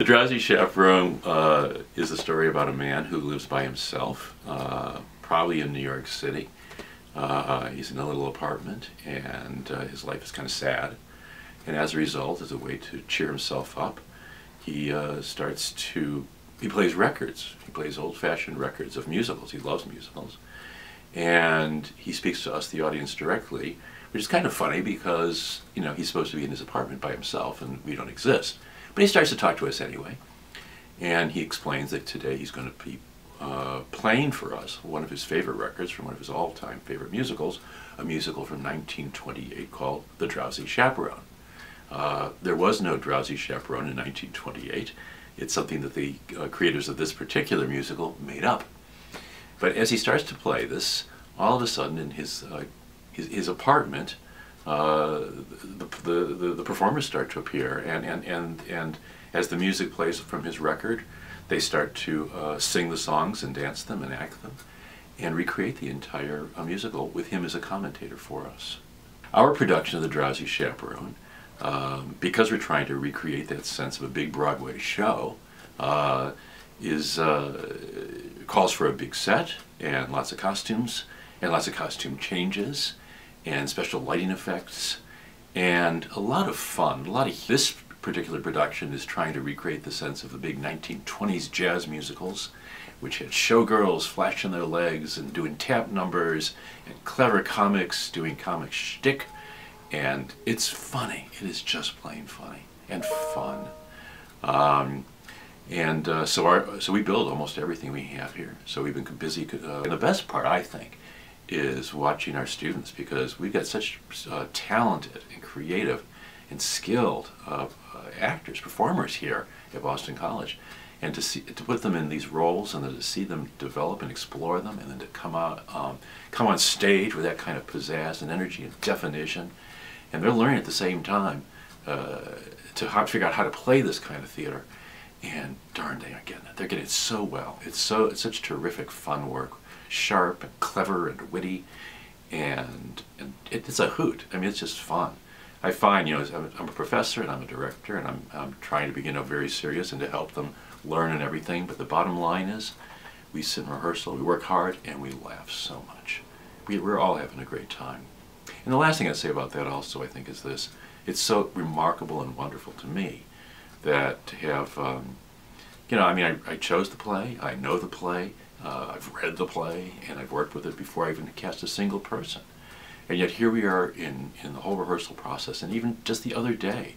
Drowsy Chaperone is a story about a man who lives by himself, probably in New York City. He's in a little apartment, and his life is kind of sad. And as a result, as a way to cheer himself up, he he plays records. He plays old-fashioned records of musicals. He loves musicals. And he speaks to us, the audience, directly, which is kind of funny because, you know, he's supposed to be in his apartment by himself and we don't exist. But he starts to talk to us anyway. And he explains that today he's going to be playing for us one of his favorite records from one of his all-time favorite musicals, a musical from 1928 called The Drowsy Chaperone. There was no Drowsy Chaperone in 1928. It's something that the creators of this particular musical made up. But as he starts to play this, all of a sudden in his apartment, the performers start to appear, and as the music plays from his record, they start to sing the songs and dance them and act them and recreate the entire musical with him as a commentator for us. Our production of The Drowsy Chaperone, because we're trying to recreate that sense of a big Broadway show, calls for a big set and lots of costumes and lots of costume changes and special lighting effects and a lot of fun. This particular production is trying to recreate the sense of the big 1920s jazz musicals, which had showgirls flashing their legs and doing tap numbers and clever comics doing comic shtick. And it's funny. It is just plain funny and fun. So we build almost everything we have here. So we've been busy. And the best part, I think, is watching our students, because we've got such talented and creative and skilled actors, performers here at Boston College, and to put them in these roles and then to see them develop and explore them, and then to come on stage with that kind of pizzazz and energy and definition, and they're learning at the same time to figure out how to play this kind of theater. And darn, they are getting it. They're getting it so well. It's such terrific, fun work, sharp and clever and witty, and it's a hoot. I mean, it's just fun. I find, you know, I'm a professor and I'm a director, and I'm trying to be, you know, very serious and to help them learn and everything. But the bottom line is, we sit in rehearsal, we work hard, and we laugh so much. We're all having a great time. And the last thing I'd say about that also, I think, is this: it's so remarkable and wonderful to me that to have, you know, I mean, I chose the play, I know the play, I've read the play, and I've worked with it before I even cast a single person. And yet here we are in the whole rehearsal process, and even just the other day,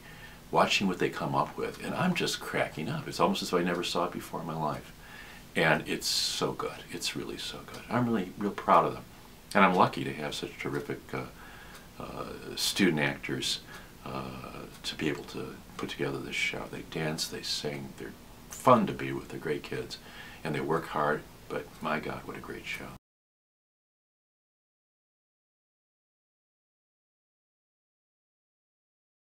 watching what they come up with, and I'm just cracking up. It's almost as if I never saw it before in my life. And it's so good. It's really so good. I'm really real proud of them. And I'm lucky to have such terrific student actors to be able to put together this show. They dance, they sing, they're fun to be with, they're great kids, and they work hard, but my God, what a great show.